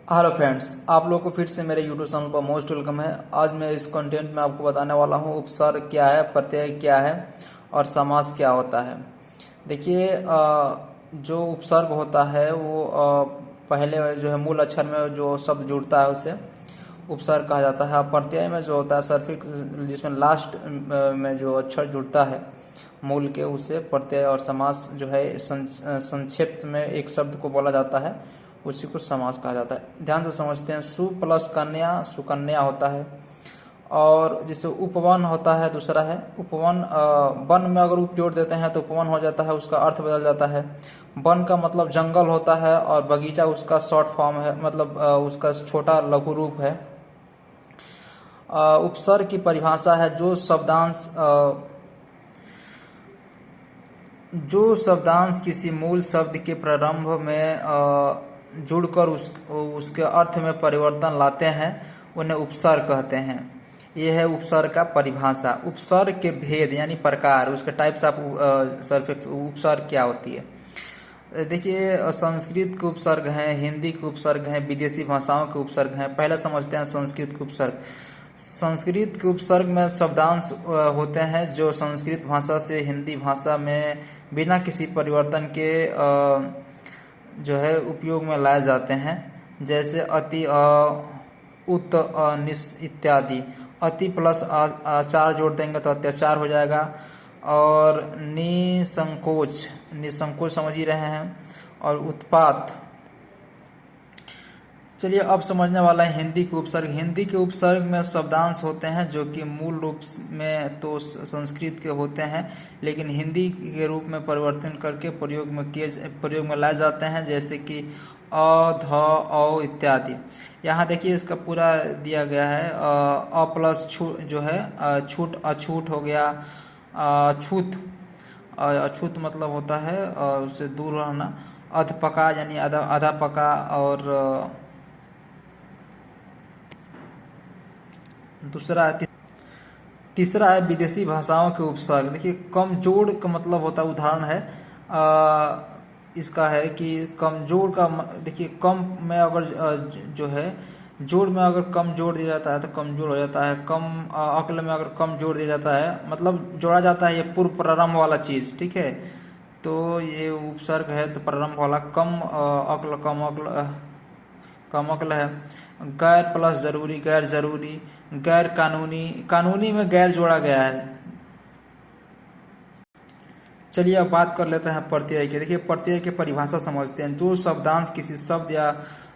Hello friends, आप लोगों को फिर से मेरे यूट्यूब चैनल पर मोस्ट वेलकम है। आज मैं इस कंटेंट में आपको बताने वाला हूँ उपसर्ग क्या है, प्रत्यय क्या है और समास क्या होता है। देखिए, जो उपसर्ग होता है वो पहले जो है मूल अक्षर में जो शब्द जुड़ता है उसे उपसर्ग कहा जाता है। प्रत्यय में जो होता है सफिक्स, जिसमें लास्ट में जो अक्षर जुड़ता है मूल के, उसे प्रत्यय। और समास जो है संक्षिप्त में एक शब्द को बोला जाता है, उसी को समास कहा जाता है। ध्यान से समझते हैं। सु प्लस कन्या सुकन्या होता है। और जैसे उपवन होता है, दूसरा है उपवन। वन में अगर उप जोड़ देते हैं तो उपवन हो जाता है, उसका अर्थ बदल जाता है। वन का मतलब जंगल होता है और बगीचा उसका शॉर्ट फॉर्म है, मतलब उसका छोटा लघु रूप है। उपसर्ग की परिभाषा है जो शब्दांश किसी मूल शब्द के प्रारंभ में जुड़कर उसके अर्थ में परिवर्तन लाते हैं, उन्हें उपसर्ग कहते हैं। यह है उपसर्ग का परिभाषा। उपसर्ग के भेद यानी प्रकार, उसके टाइप्स ऑफ सफिक्स, उपसर्ग क्या होती है। देखिए, संस्कृत के उपसर्ग हैं, हिंदी के उपसर्ग हैं, विदेशी भाषाओं के उपसर्ग हैं। पहले समझते हैं संस्कृत के उपसर्ग। संस्कृत के उपसर्ग में शब्दांश होते हैं जो संस्कृत भाषा से हिंदी भाषा में बिना किसी परिवर्तन के जो है उपयोग में लाए जाते हैं। जैसे अति, उत, निस इत्यादि। अति प्लस आचार जोड़ देंगे तो अत्याचार हो जाएगा। और निसंकोच, निसंकोच समझ ही रहे हैं। और उत्पात। चलिए, अब समझने वाला है हिंदी के उपसर्ग। हिंदी के उपसर्ग में शब्दांश होते हैं जो कि मूल रूप में तो संस्कृत के होते हैं, लेकिन हिंदी के रूप में परिवर्तन करके प्रयोग में लाए जाते हैं। जैसे कि अ, ध, औ इत्यादि। यहाँ देखिए, इसका पूरा दिया गया है। अ प्लस छूट जो है छूट, अछूट हो गया। अछूत, अछूत मतलब होता है उससे दूर रहना। अधपका यानी आधा आधा पका। और दूसरा है तीसरा है विदेशी भाषाओं के उपसर्ग। देखिए, कमजोड़ का मतलब होता है, उदाहरण है इसका है कि कमजोर का देखिए, कम में अगर जो है जोड़ में अगर कम जोड़ दिया जाता है तो कमजोर हो जाता है। कम अक्ल में अगर कम जोड़ दिया जाता है, मतलब जोड़ा जाता है ये पूर्व प्रारंभ वाला चीज़, ठीक है। तो ये उपसर्ग है तो प्रारंभ वाला। कम अक्ल, कम अक्ल है। गैर प्लस जरूरी, गैर जरूरी। गैर कानूनी, कानूनी में गैर जोड़ा गया है। चलिए, अब बात कर लेते हैं प्रत्यय की। देखिए, प्रत्यय की परिभाषा समझते हैं। जो शब्दांश किसी शब्द या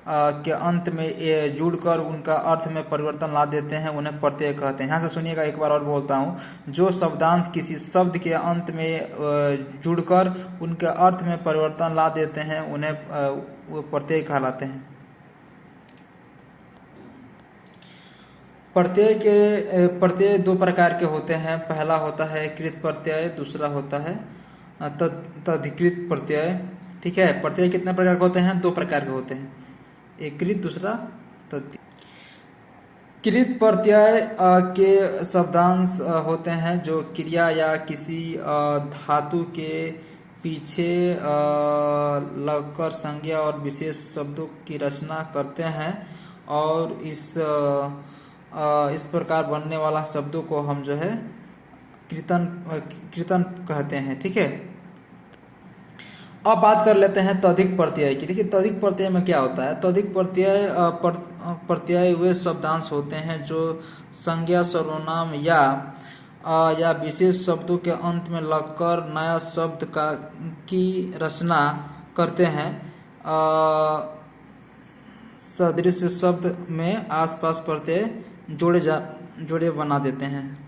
के अंत में जुड़कर उनका अर्थ में परिवर्तन ला देते हैं, उन्हें प्रत्यय कहते हैं। यहाँ से सुनिएगा, एक बार और बोलता हूँ। जो शब्दांश किसी शब्द के अंत में जुड़कर उनके अर्थ में परिवर्तन ला देते हैं, उन्हें वो प्रत्यय कहलाते हैं। प्रत्यय दो प्रकार के होते हैं। पहला होता है कृत प्रत्यय, दूसरा होता है तद्धिकृत प्रत्यय। ठीक है। प्रत्यय कितने प्रकार के होते हैं? दो प्रकार के होते हैं, एक कृत, दूसरा तद्धिकृत। कृत प्रत्यय के शब्दांश होते हैं जो क्रिया या किसी धातु के पीछे लगकर संज्ञा और विशेष शब्दों की रचना करते हैं। और इस प्रकार बनने वाला शब्दों को हम जो है कृतन कहते हैं। ठीक है। अब बात कर लेते हैं तद्धिक प्रत्यय की। देखिए, तद्धिक प्रत्यय में क्या होता है। तद्धिक प्रत्यय वे शब्दांश होते हैं जो संज्ञा, सर्वनाम या विशेष शब्दों के अंत में लगकर नया शब्द की रचना करते हैं। सदृश शब्द में आसपास प्रत्यय जोड़े बना देते हैं।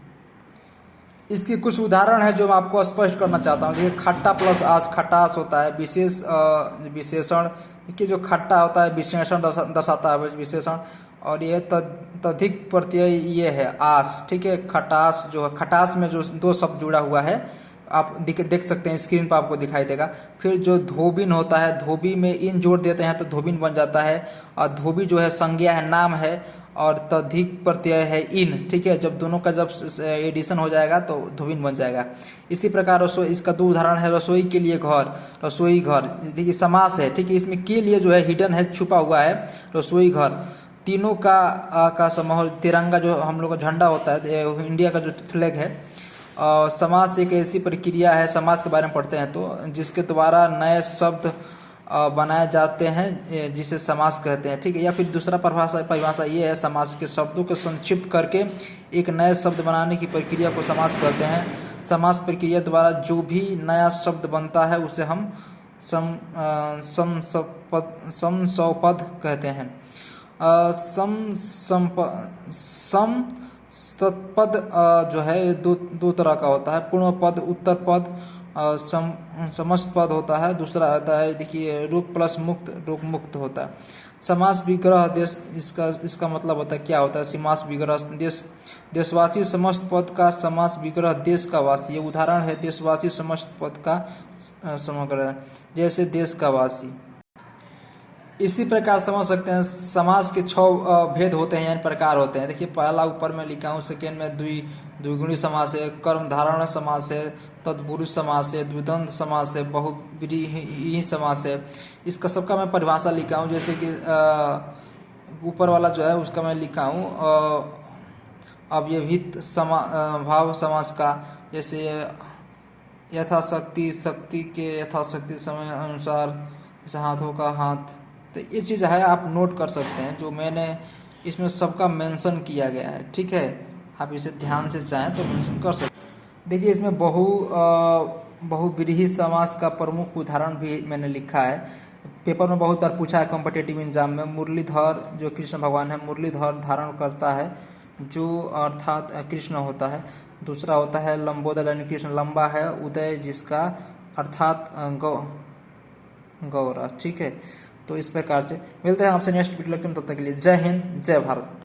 इसकी कुछ उदाहरण है जो मैं आपको स्पष्ट करना चाहता हूँ। देखिए, खट्टा प्लस आस, खटास होता है। विशेषण, देखिए जो खट्टा होता है विशेषण दर्शाता है, विशेषण। और ये तद्धिक प्रत्यय ये है आस। ठीक है। खटास जो है, खटास में जो दो शब्द जुड़ा हुआ है, आप देख सकते हैं, स्क्रीन पर आपको दिखाई देगा। फिर जो धोबिन होता है, धोबी में इन जोड़ देते हैं तो धोबिन बन जाता है। और धोबी जो है संज्ञा है, नाम है। और तद्धित प्रत्यय है इन, ठीक है। जब दोनों का जब एडिशन हो जाएगा तो ध्रुवीन बन जाएगा। इसी प्रकार रसोई, इसका दो उदाहरण है, रसोई के लिए घर, रसोई घर, देखिए समास है, ठीक है। इसमें के लिए जो है हिडन है, छुपा हुआ है, रसोई घर। तीनों का समूह, तिरंगा जो हम लोग का झंडा होता है, इंडिया का जो फ्लैग है। समास एक ऐसी प्रक्रिया है, समास के बारे में पढ़ते हैं तो, जिसके द्वारा नए शब्द बनाए जाते हैं, जिसे समास कहते हैं, ठीक है। या फिर दूसरा परिभाषा ये है, समास के शब्दों को संक्षिप्त करके एक नए शब्द बनाने की प्रक्रिया को समास कहते हैं। समास प्रक्रिया द्वारा जो भी नया शब्द बनता है उसे हम समसौपद कहते हैं। समस्तपद जो है दो तरह का होता है, पूर्ण पद, उत्तर पद, समस्त पद होता है। दूसरा आता है, देखिए, रुक प्लस मुक्त, रुक मुक्त होता है। समास विग्रह देश, इसका मतलब होता है, क्या होता है समास विग्रह? देशवासी समस्त पद का समास विग्रह देश का वासी। ये उदाहरण है देशवासी समस्त पद का समग्र, जैसे देश का वासी। इसी प्रकार समझ सकते हैं समास के 6 भेद होते हैं, यानी प्रकार होते हैं। देखिए, पहला ऊपर में लिखा हूँ, सेकेंड में द्विगुणी समास है, कर्मधारय समास है, तत्पुरुष समास है, द्विंद्व समास है, बहुव्रीहि समास है। इसका सबका मैं परिभाषा लिखा हूँ, जैसे कि ऊपर वाला जो है उसका मैं लिखा हूँ अव्यवहित भाव समास का, जैसे यथाशक्ति, शक्ति के यथाशक्ति समय अनुसार, जैसे हाथों का हाथ। तो ये चीज़ है, आप नोट कर सकते हैं, जो मैंने इसमें सबका मेंशन किया गया है, ठीक है। आप इसे ध्यान से चाहें तो मेंशन कर सकते हैं। देखिए, इसमें बहुव्रीहि समास का प्रमुख उदाहरण भी मैंने लिखा है, पेपर में बहुत बार पूछा है कॉम्पिटिटिव एग्जाम में। मुरलीधर, जो कृष्ण भगवान है, मुरलीधर धारण करता है, जो अर्थात कृष्ण होता है। दूसरा होता है लंबोदर, यानी कृष्ण लंबा है, उदय जिसका अर्थात गौरा, ठीक है। तो इस प्रकार से मिलते हैं आपसे नेक्स्ट वीडियो में, तब तक के लिए जय हिंद, जय भारत।